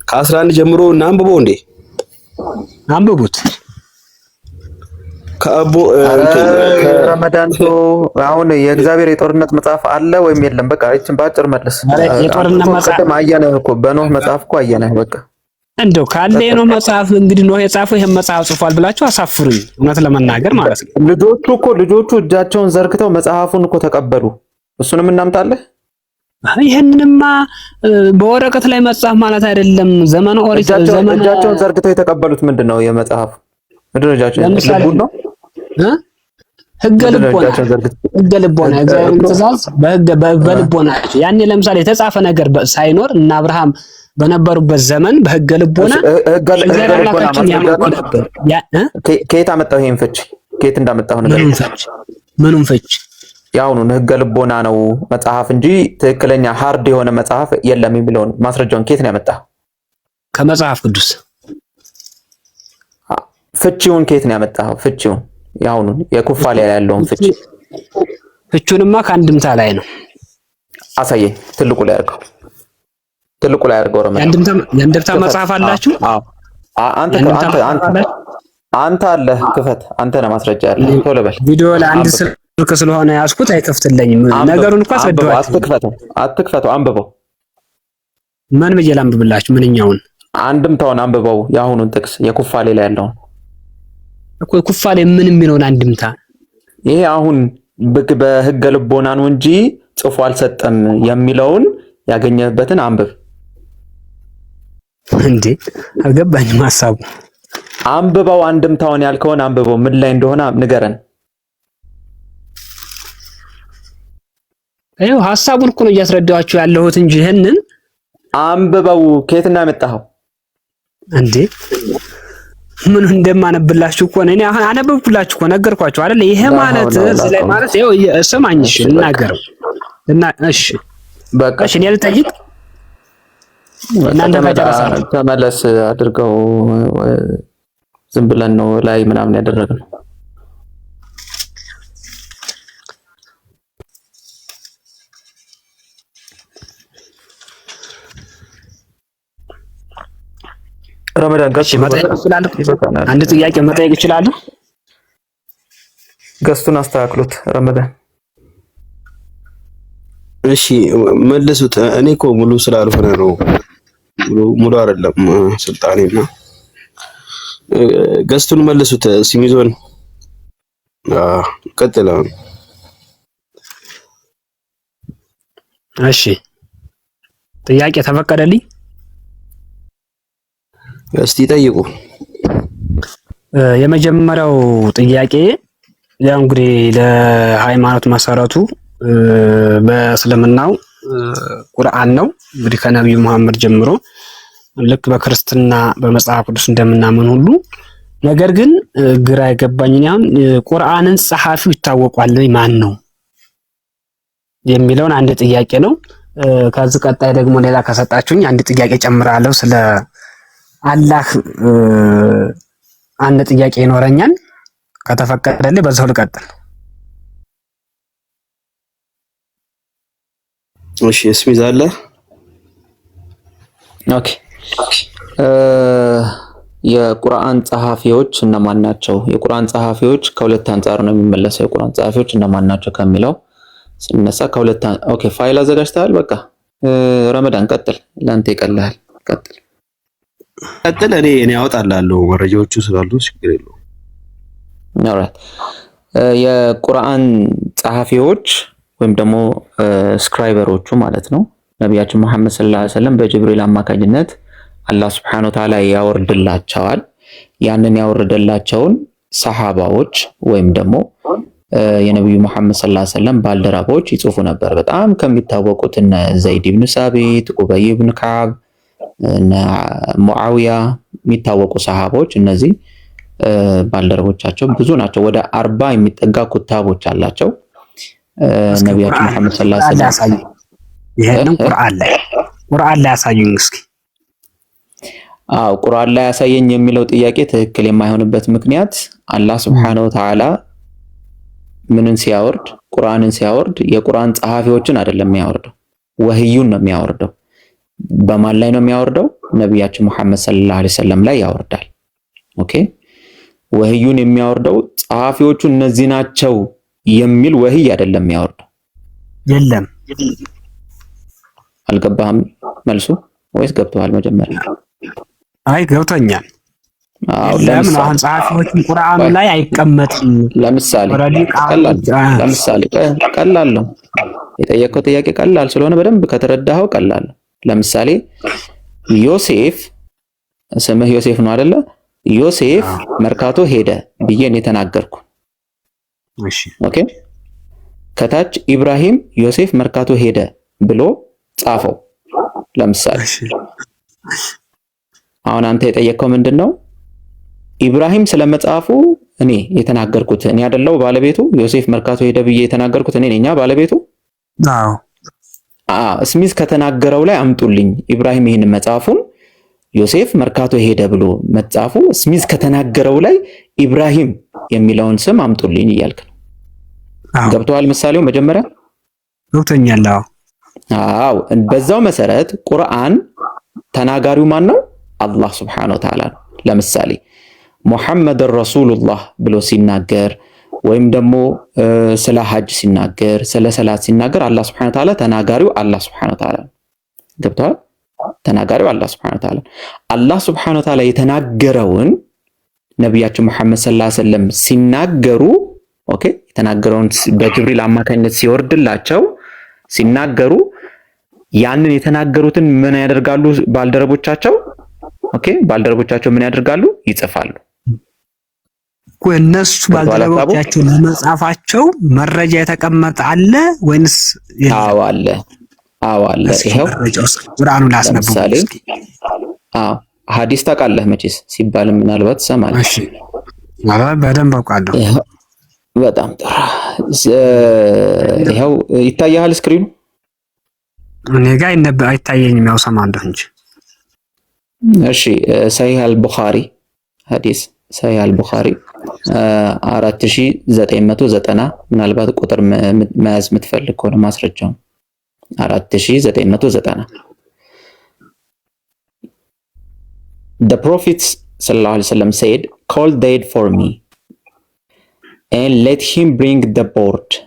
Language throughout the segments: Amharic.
ከ11 ጀምሮ እናንብበው እንዴ አንብቡት። ከአቦ ረመዳን አሁን የእግዚአብሔር የጦርነት መጽሐፍ አለ ወይም የለም? በቃ እቺን ባጭር መልስ። የጦርነት መጽሐፍ አየነህ እኮ በኖህ መጽሐፍ እኮ አየነህ። በቃ እንደው ካለ የኖህ መጽሐፍ እንግዲህ ኖህ የጻፈው ይሄን መጽሐፍ ጽፏል ብላችሁ አሳፍሩኝ፣ እውነት ለመናገር ማለት ነው። ልጆቹ እጃቸውን ዘርግተው መጽሐፉን እኮ ተቀበሉ። እሱንም እናምጣለህ። ይሄንንማ በወረቀት ላይ መጽሐፍ ማለት አይደለም። ዘመነ ኦሪት እጃቸውን ዘርግተው የተቀበሉት ምንድነው? የመጽሐፍ ምድረጃቸው ልቡን ነው ህገ ልቦና እግዚአብሔር ትእዛዝ በልቦና ያኔ ለምሳሌ የተጻፈ ነገር ሳይኖር እና አብርሃም በነበሩበት ዘመን በህገ ልቦና ከየት አመጣው? ይሄን ፍች ከየት እንዳመጣው ነገር ምኑን ፍች? ያውኑ ህገ ልቦና ነው መጽሐፍ እንጂ ትክክለኛ ሃርድ የሆነ መጽሐፍ የለም የሚለውን ማስረጃውን ከየት ነው ያመጣው? ከመጽሐፍ ቅዱስ። ፍቺውን ከየት ነው ያመጣው? ፍቺውን ያውኑ የኩፋሌ ላይ ያለውን ፍቺ። ፍቹንማ ከአንድምታ ላይ ነው። አሳየኝ። ትልቁ ላይ አድርገው ረመዳን። የአንድምታ መጽሐፍ አላችሁ? አዎ አንተ አለ ክፈት። አንተ ነህ ማስረጃ ያለ። ቶሎ በል። ቪዲዮ ለአንድ ስልክ ስለሆነ ያዝኩት አይከፍትልኝም። ነገሩን እንኳን አስረዳዋለሁ። አትክፈተው፣ አንብበው። ምን ብዬ ላንብብላችሁ? ምንኛውን? አንድምታውን አንብበው። የአሁኑን ጥቅስ የኩፋሌ ላይ ያለውን እኮ ኩፋሌ ምን የሚለውን አንድምታ? ይሄ አሁን በህገ ልቦና ነው እንጂ ጽፎ አልሰጠም የሚለውን ያገኘበትን አንብብ። እንዴ አልገባኝም ሐሳቡ። አንብበው። አንድምታውን ያልከውን አንብበው። ምን ላይ እንደሆነ ንገረን። ይኸው ሐሳቡን እኮ ነው እያስረዳኋችሁ ያለሁት እንጂ ይሄንን አንብበው። ከየት ነው ያመጣኸው? እንዴ ምን እንደማነብላችሁ እኮ ነው። እኔ አሁን አነበብኩላችሁ እኮ ነገርኳችሁ አይደል? ይሄ ማለት እዚህ ላይ ማለት ይኸው ስማኝ፣ እሺ እናገረው እና እሺ በቃ እሺ፣ እኔ ልጠይቅ እናንተ ከጨረሳችሁ ተመለስ አድርገው። ዝም ብለን ነው ላይ ምናምን ያደረግነው። ረመዳን ጋር አንድ ጥያቄ መጠየቅ እችላለሁ? ገስቱን አስተካክሉት። ረመዳን እሺ መልሱት። እኔ እኮ ሙሉ ስላልሆነ ነው። ሙሉ አይደለም ስልጣኔና ገስቱን መልሱት። ሲሚዞን ቀጥለው። እሺ ጥያቄ ተፈቀደልኝ? እስቲ ጠይቁ። የመጀመሪያው ጥያቄ ያው እንግዲህ ለሃይማኖት መሰረቱ በእስልምናው ቁርአን ነው። እንግዲህ ከነብዩ መሐመድ ጀምሮ ልክ በክርስትና በመጽሐፍ ቅዱስ እንደምናምን ሁሉ ነገር ግን ግራ የገባኝ አሁን ቁርአንን ጸሐፊው ይታወቃል ማን ነው የሚለውን አንድ ጥያቄ ነው። ከዚህ ቀጣይ ደግሞ ሌላ ከሰጣችሁኝ አንድ ጥያቄ ጨምራለሁ። ስለ አላህ አንድ ጥያቄ ይኖረኛል ከተፈቀደልኝ በዛው ልቀጥል። እሺ እስሚዝ አለ። ኦኬ የቁርአን ጸሐፊዎች እነማን ናቸው? የቁርአን ጸሐፊዎች ከሁለት አንፃር ነው የሚመለሰው። የቁርአን ጸሐፊዎች እነማን ናቸው ከሚለው ስንነሳ ከሁለት ኦኬ ፋይል አዘጋጅተሃል? በቃ ረመዳን ቀጥል። ላንተ ይቀልሃል። ቀጥል። እኔ ያወጣላለሁ መረጃዎቹ ስላሉ ችግር የለውም። ኦልራይት የቁርአን ጸሐፊዎች ወይም ደግሞ ስክራይበሮቹ ማለት ነው ነቢያችን መሐመድ ሰለላሁ ዐለይሂ ወሰለም በጅብሪል አማካኝነት አላህ Subhanahu Wa Ta'ala ያወርድላቸዋል። ያንን ያወርደላቸውን ሰሃባዎች ወይም ደግሞ የነብዩ መሐመድ ሰለላሁ ዐለይሂ ወሰለም ባልደረቦች ይጽፉ ነበር። በጣም ከሚታወቁት እነ ዘይድ ኢብኑ ሳቢት፣ ኡበይ ኢብኑ ከዓብ እና ሙአዊያ የሚታወቁ ሰሃቦች እነዚህ ባልደረቦቻቸው ብዙ ናቸው። ወደ 40 የሚጠጋ ኩታቦች አላቸው። ነቢያችን መሐመድ ሰለላሁ ዐለይሂ ወሰለም ይሄንን ቁርአን ላይ ያሳዩኝ እስኪ። ቁርአን ላይ ያሳየኝ የሚለው ጥያቄ ትክክል የማይሆንበት ምክንያት አላህ Subhanahu Wa Ta'ala ምንን ሲያወርድ ቁርአንን ሲያወርድ የቁርአን ጸሐፊዎችን አይደለም የሚያወርደው፣ ወህዩን ነው የሚያወርደው። በማን ላይ ነው የሚያወርደው? ነቢያችን ሙሐመድ ሰለላሁ ዐለይሂ ወሰለም ላይ ያወርዳል። ኦኬ ወህዩን የሚያወርደው ጸሐፊዎቹ እነዚህ ናቸው የሚል ወህይ አይደለም የሚያወርደው። የለም አልገባህም መልሱ ወይስ ገብቶሃል? መጀመሪያ አይ ገብቶኛል። ለምን አሁን ጸሐፊዎቹ ቁርአኑ ላይ አይቀመጥም? ለምሳሌ ቀላል ነው የጠየቀው ጥያቄ ቀላል ስለሆነ በደንብ ከተረዳኸው ቀላል ነው። ለምሳሌ ዮሴፍ ስምህ ዮሴፍ ነው አይደለ? ዮሴፍ መርካቶ ሄደ ብዬ ነው የተናገርኩ። እሺ ኦኬ ከታች ኢብራሂም ዮሴፍ መርካቶ ሄደ ብሎ ጻፈው። ለምሳሌ አሁን አንተ የጠየቀው ምንድነው? ኢብራሂም ስለመጻፉ እኔ የተናገርኩት እኔ አይደለው ባለቤቱ? ዮሴፍ መርካቶ ሄደ ብዬ የተናገርኩት እኔ ነኝ ባለቤቱ? ስሚዝ ከተናገረው ላይ አምጡልኝ። ኢብራሂም ይህን መጻፉን ዮሴፍ መርካቶ ሄደ ብሎ መጻፉ ስሚዝ ከተናገረው ላይ ኢብራሂም የሚለውን ስም አምጡልኝ እያልክ ነው። ገብቶሃል? ምሳሌው መጀመሪያ ገብቶኛል። አዎ በዛው መሰረት ቁርአን ተናጋሪው ማን ነው? አላህ Subhanahu Wa Ta'ala ነው። ለምሳሌ ሙሐመድ ረሱሉላህ ብሎ ሲናገር ወይም ደግሞ ስለ ሐጅ ሲናገር ስለ ሰላት ሲናገር አላህ Subhanahu Wa Ta'ala ተናጋሪው አላህ Subhanahu Wa Ta'ala ገብቷል? ተናጋሪው አላህ Subhanahu Wa Ta'ala አላህ Subhanahu Wa Ta'ala የተናገረውን ነብያችን ሙሐመድ ሰለላሁ ዐለይሂ ወሰለም ሲናገሩ ኦኬ የተናገረውን በጅብሪል አማካኝነት ሲወርድላቸው ሲናገሩ ያንን የተናገሩትን ምን ያደርጋሉ ባልደረቦቻቸው? ኦኬ ባልደረቦቻቸው ምን ያደርጋሉ? ይጽፋሉ። እነሱ ባልደረቦቻቸው ለመጻፋቸው መረጃ የተቀመጠ አለ ወይንስ? አዎ አለ። ይሄው ቁርአኑ ላስነበው። አዎ ሐዲስ ታውቃለህ መቼስ ሲባል ምናልባት ሰማለህ። እሺ በደንብ አውቃለሁ። በጣም ጥሩ። ይሄው ይታያል ስክሪኑ? እኔ ጋር አይታየኝም፣ ያው ሰማንደህ እንጂ። እሺ ሰሂህ አልቡኻሪ ሐዲስ ሰሂህ አልቡኻሪ 4990 ምናልባት ቁጥር መያዝ የምትፈልግ ከሆነ ማስረጃው 4990 The Prophet sallallahu alaihi wasallam said, "Call Zaid for me and let him bring the board,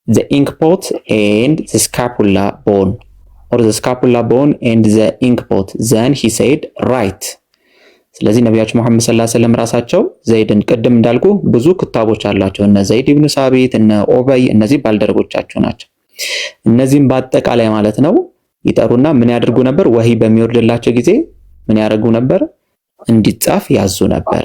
the ink pot and the scapula bone, or the scapula bone and the ink pot." Then he said, "Write." ስለዚህ ነቢያችን መሐመድ ሰለላሁ ዐለይሂ ወሰለም ራሳቸው ዘይድን ቅድም እንዳልኩ ብዙ ክታቦች አላቸው። እነ ዘይድ ኢብኑ ሳቢት እነ ኦበይ እነዚህ ባልደረቦቻቸው ናቸው። እነዚህም በአጠቃላይ ማለት ነው ይጠሩና ምን ያደርጉ ነበር? ወህይ በሚወርድላቸው ጊዜ ምን ያደርጉ ነበር? እንዲጻፍ ያዙ ነበረ።